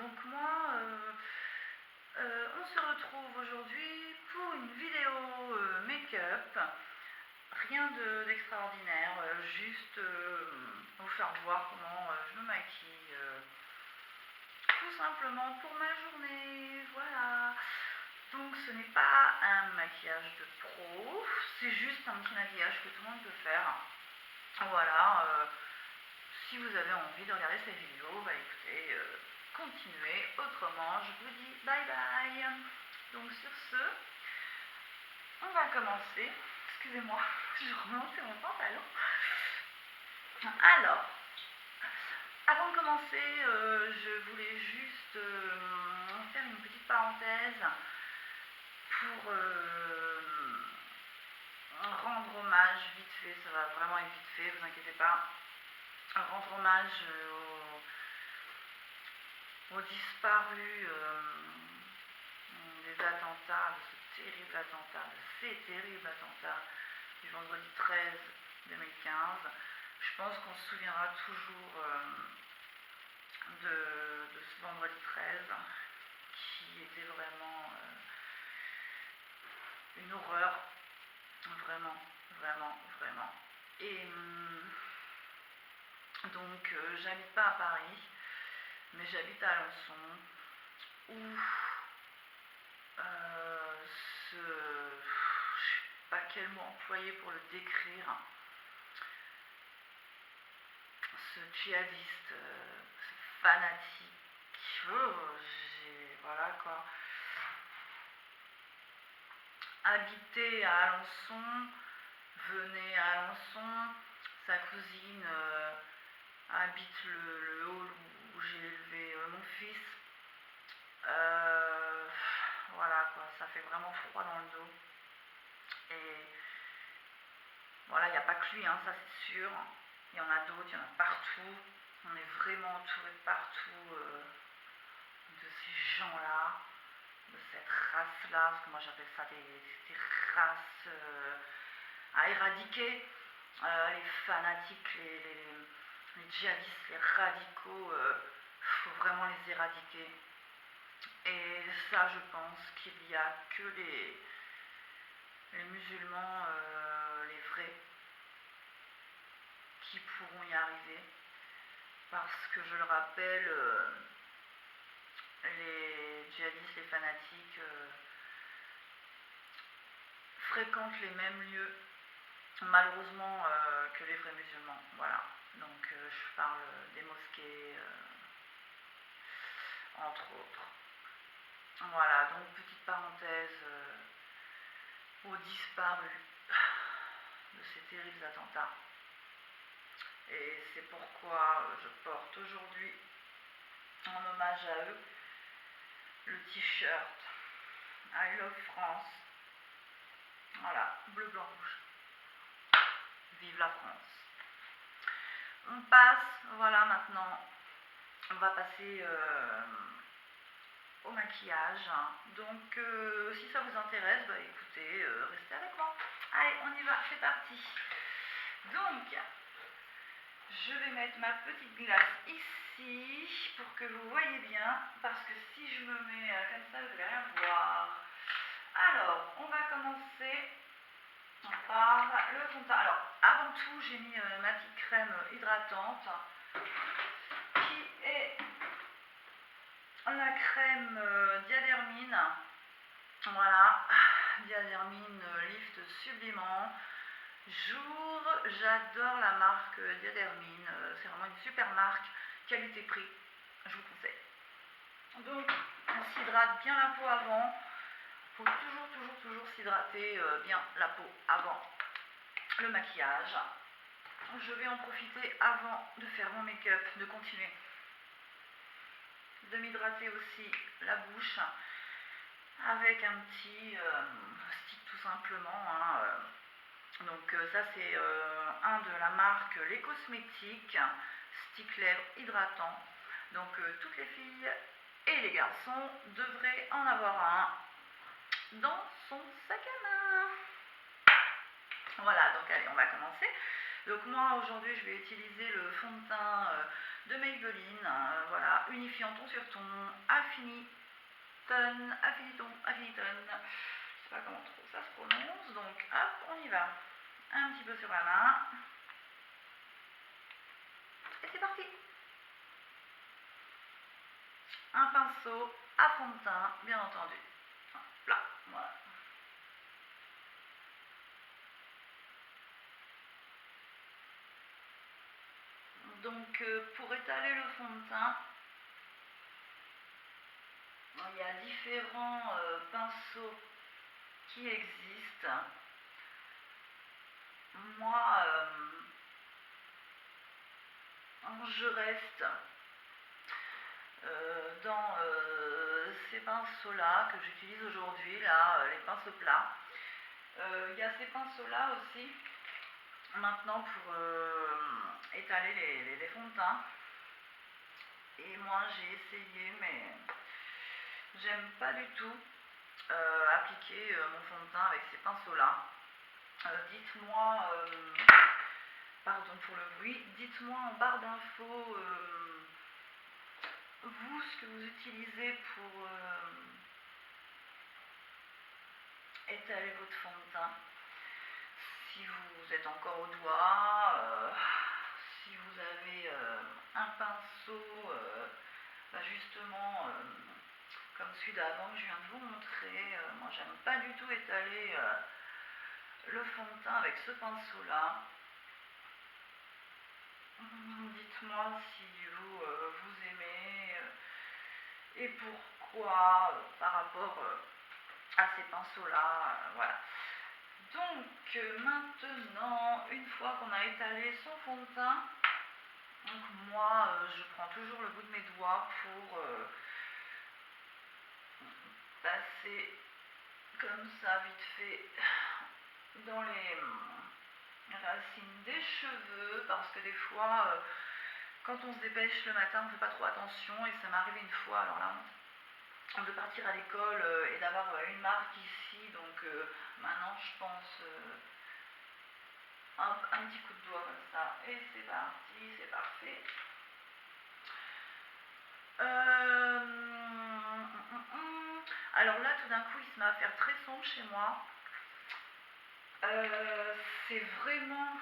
Donc moi, on se retrouve aujourd'hui pour une vidéo make-up. Rien d'extraordinaire, juste vous faire voir comment je me maquille. Tout simplement pour ma journée, voilà. Donc ce n'est pas un maquillage de pro, c'est juste un petit maquillage que tout le monde peut faire. Voilà, si vous avez envie de regarder cette vidéo, bah écoutez, continuez. Autrement, je vous dis bye bye. Donc sur ce, on va commencer. Excusez-moi, je remonte mon pantalon. Alors, avant de commencer, je voulais juste faire une petite parenthèse pour rendre hommage vite fait, ça va vraiment être vite fait, vous inquiétez pas, rendre hommage aux disparus des attentats, de ce terrible attentat, de ces terribles attentats du vendredi 13 2015. Je pense qu'on se souviendra toujours de ce vendredi 13 qui était vraiment une horreur, vraiment, vraiment, vraiment. Et donc j'habite pas à Paris, mais j'habite à Alençon, où je sais pas quel mot employer pour le décrire, ce djihadiste, ce fanatique, voilà quoi. Habiter à Alençon, venez à Alençon, sa cousine habite le hall où j'ai élevé mon fils. Voilà quoi, ça fait vraiment froid dans le dos. Et voilà, il n'y a pas que lui, hein, ça c'est sûr. Il y en a d'autres, il y en a partout. On est vraiment entouré partout de ces gens-là, de cette race-là, parce que moi j'appelle ça des races à éradiquer. Les fanatiques, les djihadistes, les radicaux, faut vraiment les éradiquer. Et ça, je pense qu'il n'y a que les musulmans, les vrais, qui pourront y arriver. Parce que je le rappelle, les djihadistes, les fanatiques fréquentent les mêmes lieux, malheureusement, que les vrais musulmans. Voilà. Donc je parle des mosquées, entre autres. Voilà, donc petite parenthèse aux disparus de ces terribles attentats. Et c'est pourquoi je porte aujourd'hui, en hommage à eux, le t-shirt I Love France. Voilà, bleu, blanc, rouge. Vive la France. On passe, voilà, maintenant, on va passer au maquillage. Donc, si ça vous intéresse, bah écoutez, restez avec moi. Allez, on y va, c'est parti. Donc, je vais mettre ma petite glace ici pour que vous voyez bien, parce que si je me mets comme ça, vous n'allez rien voir. Alors, on va commencer par le fond de teint. Alors, avant tout, j'ai mis ma petite crème hydratante, qui est la crème Diadermine. Voilà, Diadermine Lift Sublimant. Jour, j'adore la marque Diadermine, c'est vraiment une super marque, qualité-prix, je vous conseille. Donc, on s'hydrate bien la peau avant. Il faut toujours s'hydrater bien la peau avant le maquillage. Je vais en profiter avant de faire mon make-up, de continuer de m'hydrater aussi la bouche avec un petit stick tout simplement, hein, donc ça c'est un de la marque Les Cosmétiques, stick lèvres hydratant. Donc toutes les filles et les garçons devraient en avoir un dans son sac à main. Voilà, donc allez, on va commencer. Donc moi aujourd'hui je vais utiliser le fond de teint de Maybelline, voilà, unifiant ton sur ton, Affiniton, je sais pas comment trop ça se prononce, donc hop, on y va, un petit peu sur la main, et c'est parti. Un pinceau à fond de teint, bien entendu, là, voilà. Donc pour étaler le fond de teint, il y a différents pinceaux qui existent. Moi, je reste dans ces pinceaux-là que j'utilise aujourd'hui, là, les pinceaux plats. Il y a ces pinceaux-là aussi, maintenant pour étaler les fonds de teint. Et moi, j'ai essayé, mais j'aime pas du tout appliquer mon fond de teint avec ces pinceaux-là. Dites-moi, pardon pour le bruit, dites-moi en barre d'infos vous ce que vous utilisez pour étaler votre fond de teint. Si vous êtes encore au doigt, si vous avez un pinceau, justement comme celui d'avant que je viens de vous montrer, moi j'aime pas du tout étaler le fond de teint avec ce pinceau là. Dites-moi si vous aimez et pourquoi par rapport à ces pinceaux là, voilà. Donc maintenant, une fois qu'on a étalé son fond de teint, donc moi je prends toujours le bout de mes doigts pour passer comme ça vite fait dans les racines des cheveux, parce que des fois quand on se dépêche le matin on ne fait pas trop attention, et ça m'est arrivé une fois, alors là de partir à l'école et d'avoir une marque ici, donc maintenant je pense un petit coup de doigt comme ça, et c'est parti, c'est parfait. Alors là tout d'un coup il se met à faire très sombre chez moi. C'est vraiment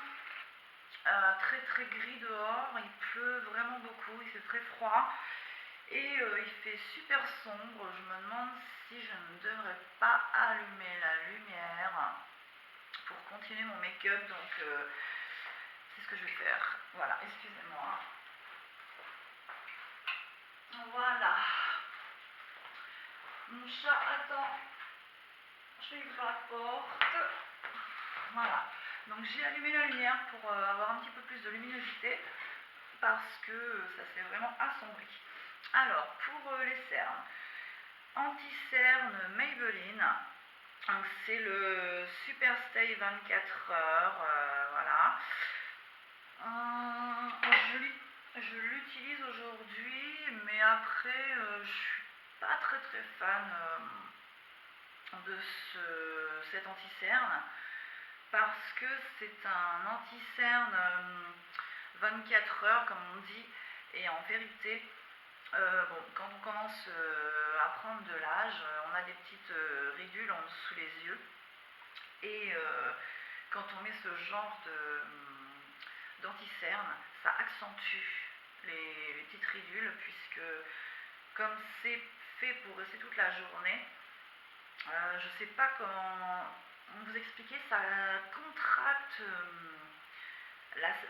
très très gris dehors, il pleut vraiment beaucoup, il fait très froid et il fait super sombre. Je me demande si je ne devrais pas allumer la lumière pour continuer mon make-up, donc c'est ce que je vais faire. Voilà, excusez-moi. Voilà. Mon chat attend. Je vais ouvrir la porte. Voilà. Donc j'ai allumé la lumière pour avoir un petit peu plus de luminosité, parce que ça s'est vraiment assombri. Alors pour les cernes, anti-cerne Maybelline. C'est le Super Stay 24 heures, voilà. Je l'utilise aujourd'hui, mais après je suis pas très très fan de cet anti-cerne, parce que c'est un anti-cerne 24 heures comme on dit, et en vérité bon, quand on commence à prendre de l'âge, on a des petites ridules en dessous les yeux, et quand on met ce genre d'anti-cerne, ça accentue les petites ridules, puisque comme c'est fait pour rester toute la journée, je ne sais pas comment vous expliquer, ça contracte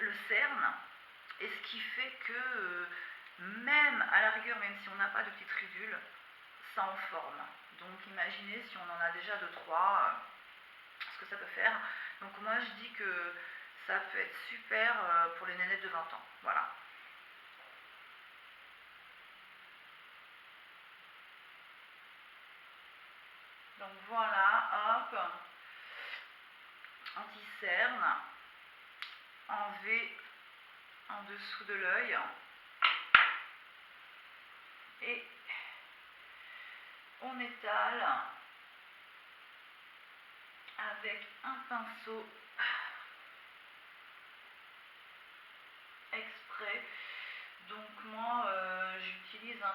le cerne, et ce qui fait que même à la rigueur, même si on n'a pas de petites ridules, ça en forme. Donc imaginez si on en a déjà 2-3, ce que ça peut faire. Donc moi je dis que ça peut être super pour les nénettes de 20 ans. Voilà. Donc voilà, hop, anti-cerne en V en dessous de l'œil, et on étale avec un pinceau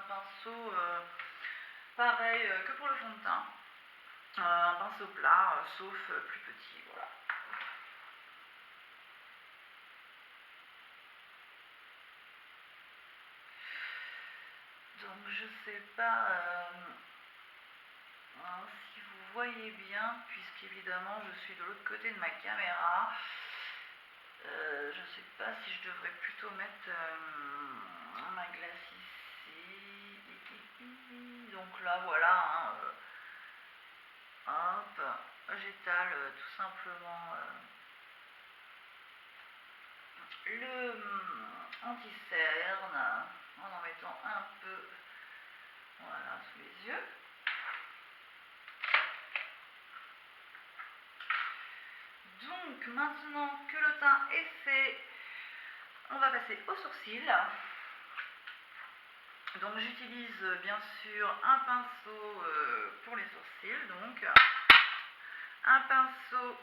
pinceau pareil que pour le fond de teint, un pinceau plat, sauf plus petit, voilà. Donc je sais pas si vous voyez bien, puisqu'évidemment je suis de l'autre côté de ma caméra. Je sais pas si je devrais plutôt mettre ma glace ici. Donc là voilà, hop, j'étale tout simplement le anti-cerne en mettant un peu, voilà, sous les yeux. Donc maintenant que le teint est fait, on va passer aux sourcils. Donc j'utilise bien sûr un pinceau pour les sourcils, donc un pinceau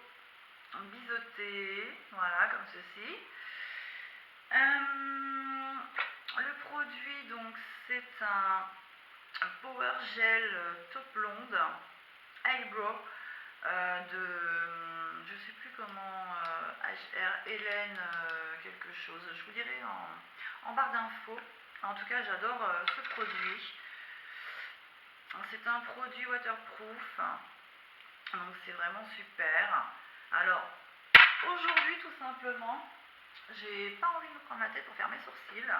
biseauté, voilà, comme ceci. Le produit, donc c'est un Power Gel Top Blonde Eyebrow de, je sais plus comment, HR Hélène quelque chose, je vous dirai en barre d'infos. En tout cas, j'adore ce produit. C'est un produit waterproof, donc c'est vraiment super. Alors, aujourd'hui, tout simplement, j'ai pas envie de me prendre la tête pour faire mes sourcils.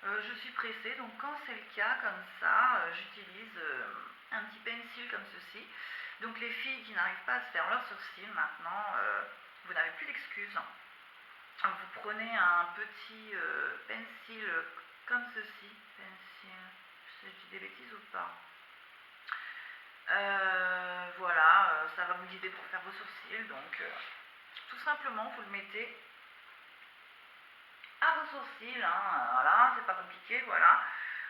Je suis pressée, donc quand c'est le cas, comme ça, j'utilise un petit pencil comme ceci. Donc les filles qui n'arrivent pas à se faire leurs sourcils, maintenant, vous n'avez plus d'excuses. Vous prenez un petit pencil comme ceci. Pencil, je dis des bêtises ou pas? Voilà, ça va vous guider pour faire vos sourcils. Donc tout simplement, vous le mettez à vos sourcils, hein, voilà, c'est pas compliqué, voilà.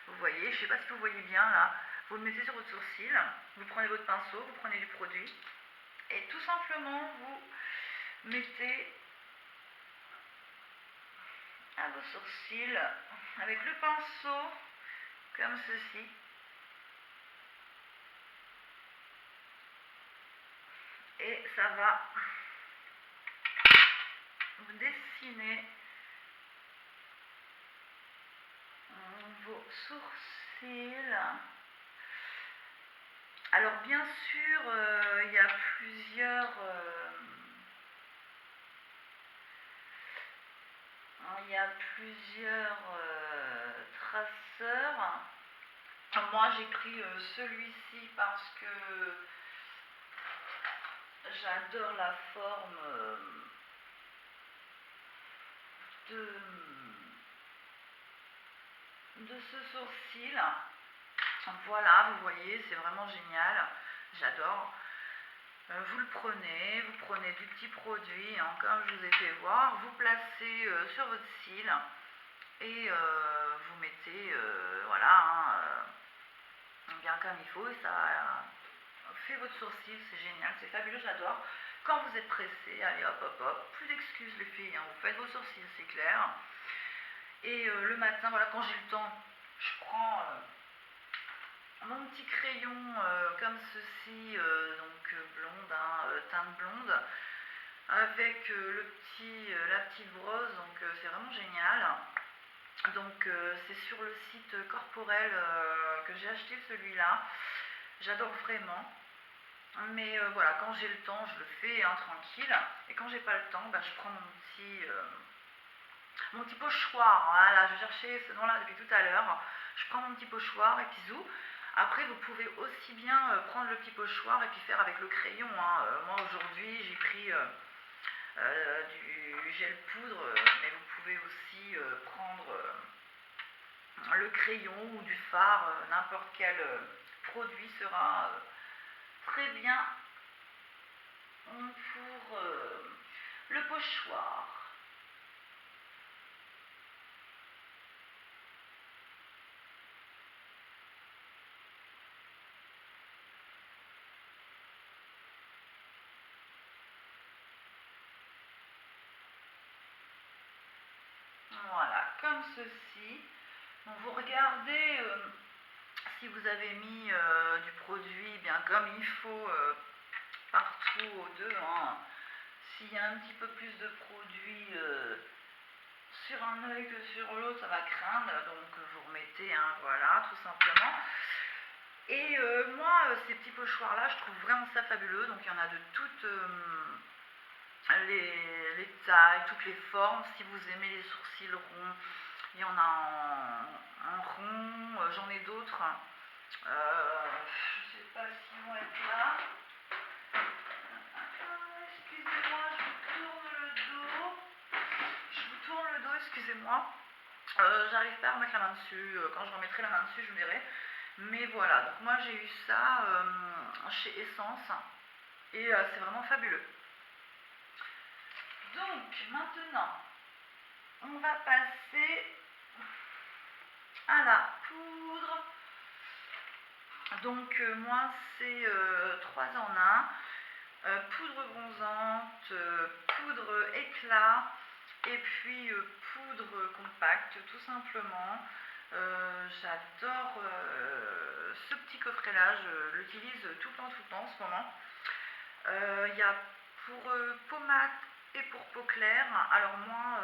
Vous voyez, je sais pas si vous voyez bien là, vous le mettez sur votre sourcil, vous prenez votre pinceau, vous prenez du produit, et tout simplement vous mettez à vos sourcils avec le pinceau comme ceci. Et ça va vous dessiner vos sourcils. Alors bien sûr, il y a plusieurs traceurs. Moi j'ai pris celui-ci parce que j'adore la forme de ce sourcil. Voilà, vous voyez, c'est vraiment génial, j'adore. Vous le prenez, vous prenez du petit produit, hein, comme je vous ai fait voir, vous placez sur votre cil et vous mettez, voilà, bien comme il faut, et ça fait votre sourcil, c'est génial, c'est fabuleux, j'adore. Quand vous êtes pressé, allez hop hop hop, plus d'excuses les filles, hein, vous faites vos sourcils, c'est clair. Et le matin, voilà, quand j'ai le temps, je prends mon petit crayon comme ceci, donc blonde, hein, teinte blonde, avec la petite brosse, donc c'est vraiment génial. Donc c'est sur le site Corporel que j'ai acheté celui-là, j'adore vraiment. Mais voilà, quand j'ai le temps, je le fais hein, tranquille. Et quand j'ai pas le temps, bah, je prends mon petit pochoir. Voilà, je cherchais ce nom-là depuis tout à l'heure. Je prends mon petit pochoir et puis zou. Après, vous pouvez aussi bien prendre le petit pochoir et puis faire avec le crayon. Hein. Moi, aujourd'hui, j'ai pris du gel poudre, mais vous pouvez aussi prendre le crayon ou du fard. N'importe quel produit sera très bien pour le pochoir. Voilà, comme ceci. Donc vous regardez si vous avez mis du produit bien comme il faut partout aux deux, hein, s'il y a un petit peu plus de produit sur un œil que sur l'autre, ça va craindre, donc vous remettez, hein, voilà, tout simplement. Et moi, ces petits pochoirs là, je trouve vraiment ça fabuleux. Donc il y en a de toutes les tailles, toutes les formes. Si vous aimez les sourcils ronds, il y en a en rond, j'en ai d'autres. Je ne sais pas s'ils vont être là. Excusez-moi, je vous tourne le dos. Je vous tourne le dos, excusez-moi. J'arrive pas à remettre la main dessus. Quand je remettrai la main dessus, je verrai. Mais voilà, donc moi j'ai eu ça chez Essence et c'est vraiment fabuleux. Donc maintenant, on va passer à la poudre. Donc moi c'est 3 en 1. Poudre bronzante, poudre éclat et puis poudre compacte tout simplement. J'adore ce petit coffret là, je l'utilise tout le temps en ce moment. Il y a pour peau mate et pour peau claire. Alors moi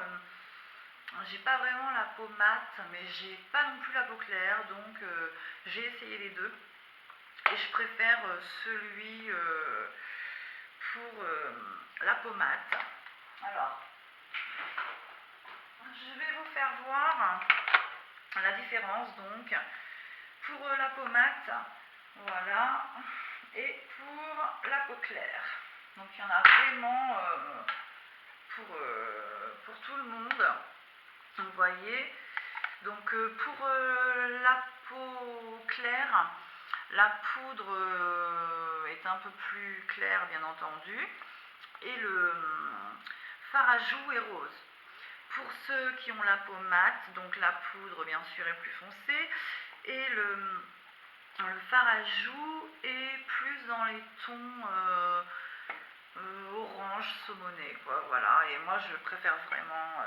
j'ai pas vraiment la peau mate mais j'ai pas non plus la peau claire, donc j'ai essayé les deux et je préfère celui pour la peau mate. Alors je vais vous faire voir la différence donc pour la peau mate, voilà, et pour la peau claire. Donc il y en a vraiment pour tout le monde, vous voyez. Donc pour la peau claire, la poudre est un peu plus claire bien entendu et le fard à joues est rose. Pour ceux qui ont la peau mate, donc la poudre bien sûr est plus foncée et le fard à joues est plus dans les tons orange saumoné, quoi, voilà. Et moi je préfère vraiment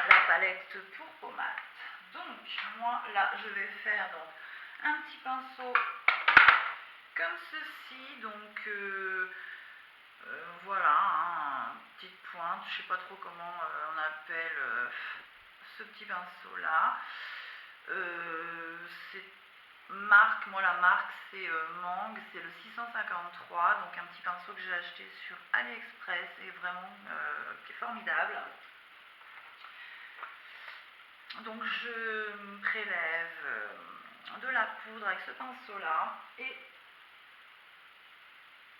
la palette pour peau mate. Donc moi là je vais faire donc un petit pinceau comme ceci, donc voilà, hein, petite pointe, je sais pas trop comment on appelle ce petit pinceau là. C'est marque, moi la marque c'est Mang, c'est le 653, donc un petit pinceau que j'ai acheté sur AliExpress et vraiment qui est formidable. Donc je prélève de la poudre avec ce pinceau là et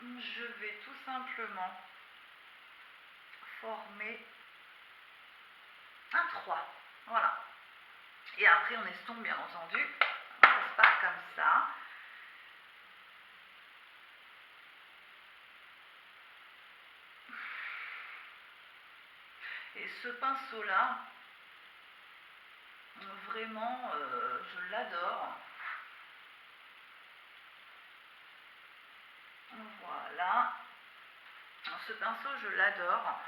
je vais tout simplement former un 3, voilà. Et après on estompe bien entendu, ça se passe comme ça. Et ce pinceau là, vraiment je l'adore. Voilà. Alors, ce pinceau je l'adore.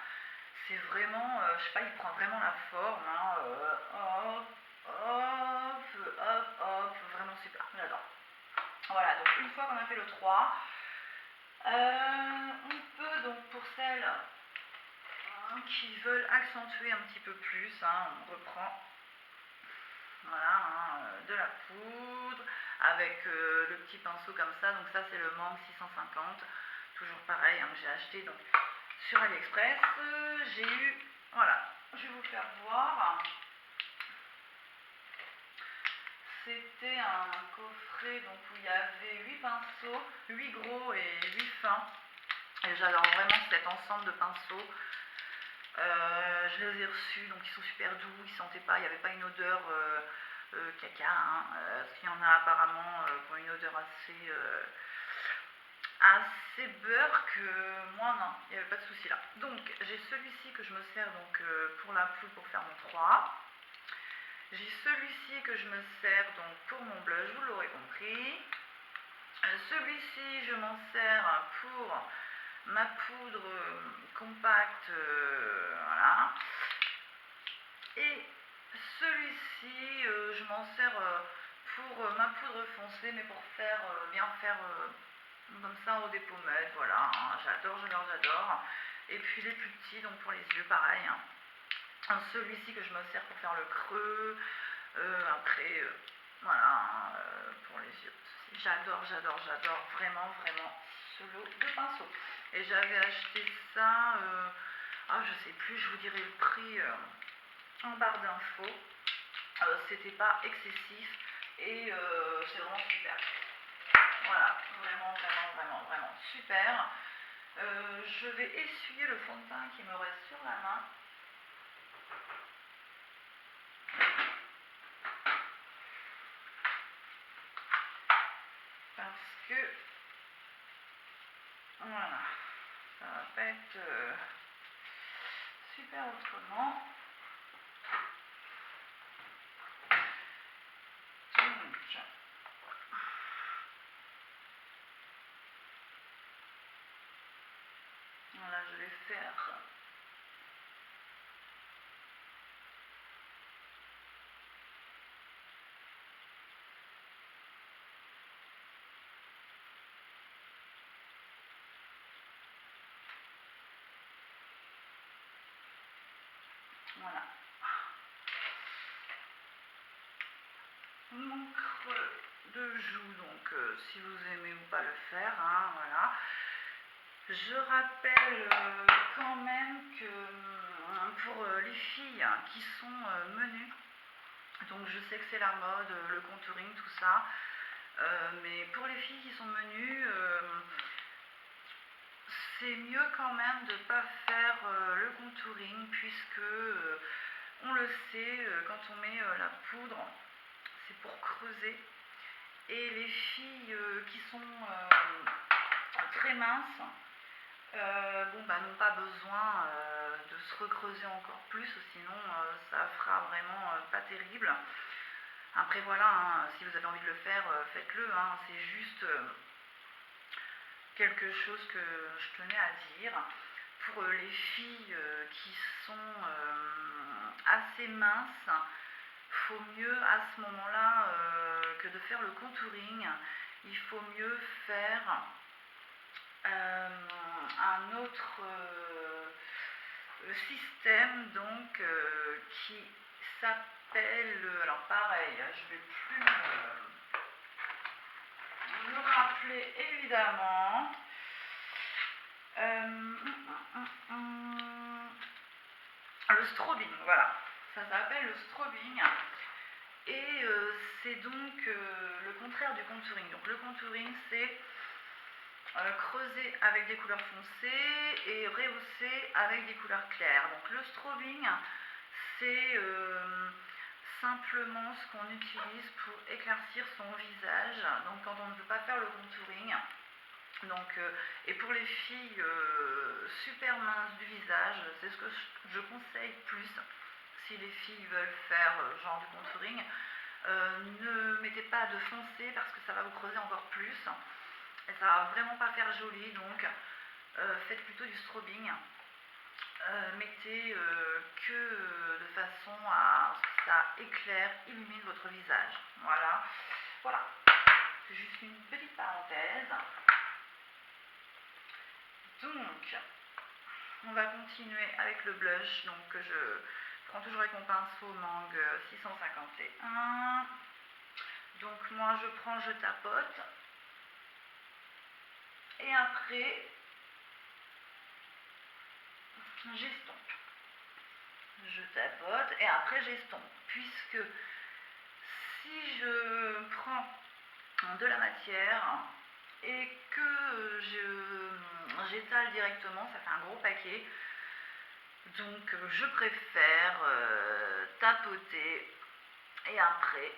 C'est vraiment, je sais pas, il prend vraiment la forme. Hein, hop, hop, hop, hop. Vraiment super, j'adore. Voilà, donc une fois qu'on a fait le 3, on peut donc pour celles qui veulent accentuer un petit peu plus, hein, on reprend voilà, hein, de la poudre avec le petit pinceau comme ça. Donc ça c'est le Mang 650, toujours pareil, hein, que j'ai acheté donc sur AliExpress. J'ai eu, voilà, je vais vous faire voir. C'était un coffret donc, où il y avait 8 pinceaux, 8 gros et 8 fins. Et j'adore vraiment cet ensemble de pinceaux. Je les ai reçus, donc ils sont super doux, ils ne sentaient pas, il n'y avait pas une odeur caca, hein, parce qu'il y en a apparemment qui ont une odeur assez beurre que moi non, il n'y avait pas de souci là. Donc j'ai celui-ci que je me sers donc, pour la poudre pour faire mon 3. J'ai celui-ci que je me sers donc pour mon blush, vous l'aurez compris. Celui-ci je m'en sers pour ma poudre compacte, voilà. Et Celui-ci, je m'en sers pour ma poudre foncée, mais pour faire bien faire comme ça au des pommettes, voilà, hein, j'adore, j'adore, j'adore. Et puis les plus petits, donc pour les yeux, pareil, hein. Celui-ci que je me sers pour faire le creux, après, voilà, hein, pour les yeux. J'adore, j'adore, j'adore, vraiment, vraiment, ce lot de pinceaux. Et j'avais acheté ça, je sais plus, je vous dirai le prix en barre d'infos. C'était pas excessif et c'est vraiment super. Voilà, vraiment, vraiment, vraiment, vraiment super. Je vais essuyer le fond de teint qui me reste sur la main. Parce que, voilà, ça va pas être super autrement. Donc, voilà, je vais faire voilà. Mon creux de joue, donc si vous aimez ou pas le faire, hein, voilà. Je rappelle quand même que pour les filles qui sont menues, donc je sais que c'est la mode, le contouring, tout ça, mais pour les filles qui sont menues, c'est mieux quand même de ne pas faire le contouring puisque on le sait, quand on met la poudre, c'est pour creuser. Et les filles qui sont très minces, n'ont pas besoin de se recreuser encore plus, sinon ça fera vraiment pas terrible. Après voilà, hein, si vous avez envie de le faire, faites-le, hein, c'est juste quelque chose que je tenais à dire. Pour les filles qui sont assez minces, faut mieux à ce moment-là que de faire le contouring, il faut mieux faire un autre système donc qui s'appelle, alors pareil, je vais plus me rappeler évidemment. Le strobing, voilà, ça s'appelle le strobing. Et c'est donc le contraire du contouring. Donc le contouring, c'est creuser avec des couleurs foncées et rehausser avec des couleurs claires. Donc le strobing, c'est simplement ce qu'on utilise pour éclaircir son visage. Donc quand on ne veut pas faire le contouring. Donc, et pour les filles super minces du visage, c'est ce que je conseille plus si les filles veulent faire genre du contouring. Ne mettez pas de foncé parce que ça va vous creuser encore plus et ça va vraiment pas faire joli, donc faites plutôt du strobing. Mettez que de façon à ce que ça éclaire, illumine votre visage. Voilà, voilà, c'est juste une petite parenthèse. Donc, on va continuer avec le blush, donc que je prends toujours avec mon pinceau Mangue 651. Donc moi je prends, je tapote. Et après, j'estompe. Je tapote et après j'estompe. Puisque si je prends de la matière et que j'étale directement, ça fait un gros paquet. Donc je préfère tapoter et après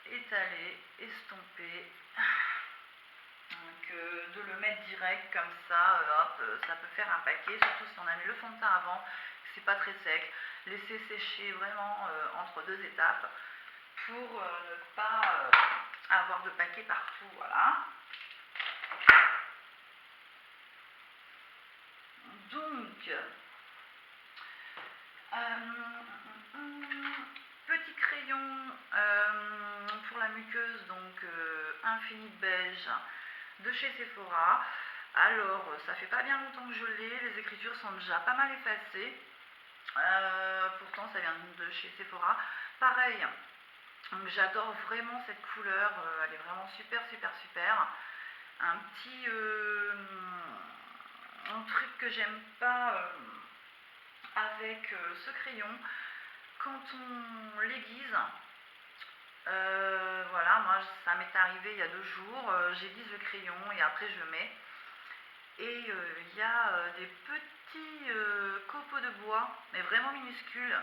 étaler, estomper. Donc de le mettre direct comme ça, hop, ça peut faire un paquet, surtout si on a mis le fond de teint avant, c'est pas très sec. Laissez sécher vraiment entre deux étapes pour ne pas avoir de paquet partout, voilà. Donc, muqueuse donc Infinite Beige de chez Sephora. Alors ça fait pas bien longtemps que je l'ai, les écritures sont déjà pas mal effacées, pourtant ça vient de chez Sephora. Pareil, donc j'adore vraiment cette couleur, elle est vraiment super super super. Un petit un truc que j'aime pas avec ce crayon, quand on l'aiguise, voilà, moi ça m'est arrivé il y a 2 jours, j'aiguise le crayon et après je le mets. Et il y a des petits copeaux de bois, mais vraiment minuscules,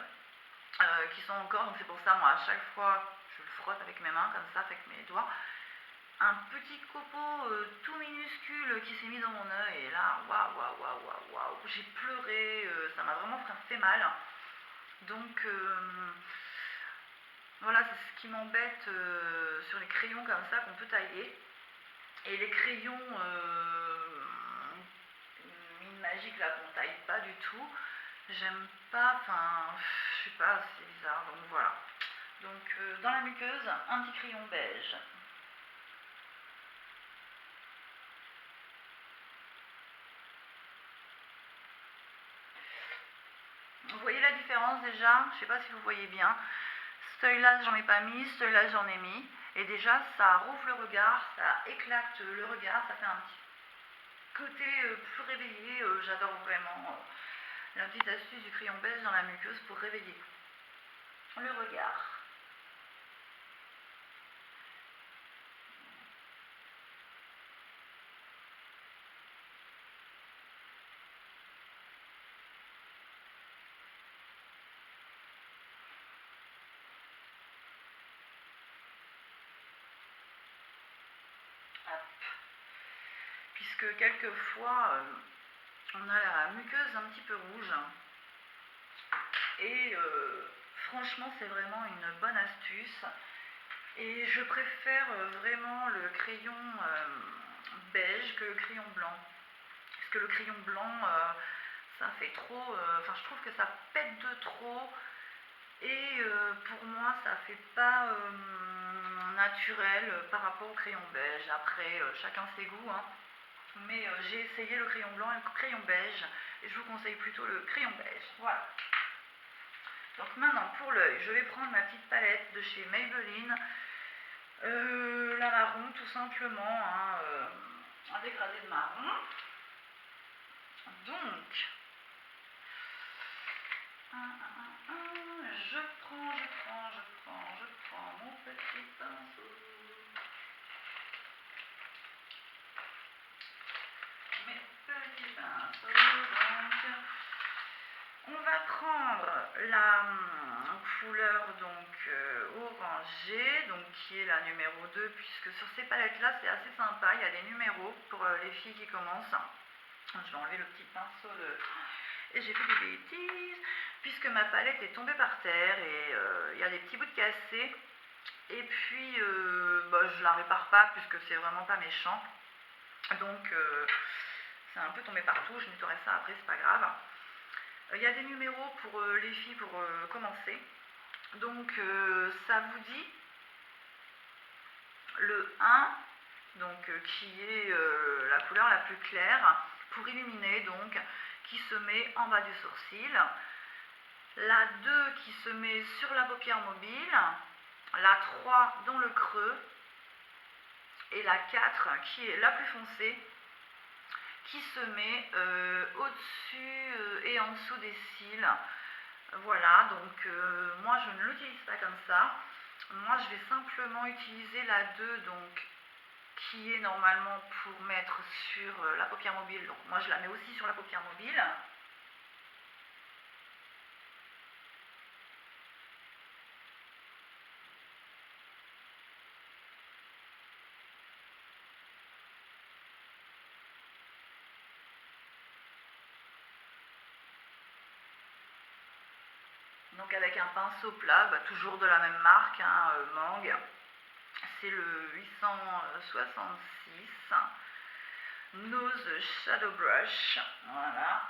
qui sont encore, donc c'est pour ça, moi à chaque fois je le frotte avec mes mains, comme ça, avec mes doigts. Un petit copeau tout minuscule qui s'est mis dans mon œil, et là, waouh, waouh, waouh, waouh, waouh, j'ai pleuré, ça m'a vraiment fait mal. Donc voilà, c'est ce qui m'embête sur les crayons comme ça qu'on peut tailler. Et les crayons mine magique là qu'on taille pas du tout, j'aime pas, enfin je sais pas, c'est bizarre, donc voilà. Donc dans la muqueuse, un petit crayon beige. Vous voyez la différence déjà? Je sais pas si vous voyez bien. Ce œil-là, j'en ai pas mis, ce œil-là, j'en ai mis. Et déjà, ça rouvre le regard, ça éclate le regard, ça fait un petit côté plus réveillé. J'adore vraiment la petite astuce du crayon beige dans la muqueuse pour réveiller le regard. Puisque quelquefois on a la muqueuse un petit peu rouge et franchement c'est vraiment une bonne astuce, et je préfère vraiment le crayon beige que le crayon blanc, parce que le crayon blanc ça fait trop, enfin je trouve que ça pète de trop, et pour moi ça fait pas naturel par rapport au crayon beige. Après chacun ses goûts, hein. Mais j'ai essayé le crayon blanc et le crayon beige, et je vous conseille plutôt le crayon beige. Voilà. Donc maintenant pour l'œil, je vais prendre ma petite palette de chez Maybelline, la marron tout simplement, hein, un dégradé de marron. Donc je prends mon petit pinceau. Mes petits pinceaux, donc on va prendre la couleur donc orangée, donc qui est la numéro 2, puisque sur ces palettes là c'est assez sympa, il y a des numéros pour les filles qui commencent. Je vais enlever le petit pinceau et j'ai fait des bêtises, puisque ma palette est tombée par terre et il y a des petits bouts de cassés, et puis je la répare pas puisque c'est vraiment pas méchant, donc c'est un peu tombé partout, je nettoierai ça après, c'est pas grave. Il y a des numéros pour les filles pour commencer, donc ça vous dit le 1, donc qui est la couleur la plus claire pour illuminer, donc qui se met en bas du sourcil, la 2 qui se met sur la paupière mobile, la 3 dans le creux, et la 4 qui est la plus foncée, qui se met au-dessus et en dessous des cils. Voilà, donc moi je ne l'utilise pas comme ça. Moi je vais simplement utiliser la 2, donc qui est normalement pour mettre sur la paupière mobile. Donc moi je la mets aussi sur la paupière mobile. Donc avec un pinceau plat, toujours de la même marque, hein, Mang, c'est le 866 Nose Shadow Brush, voilà.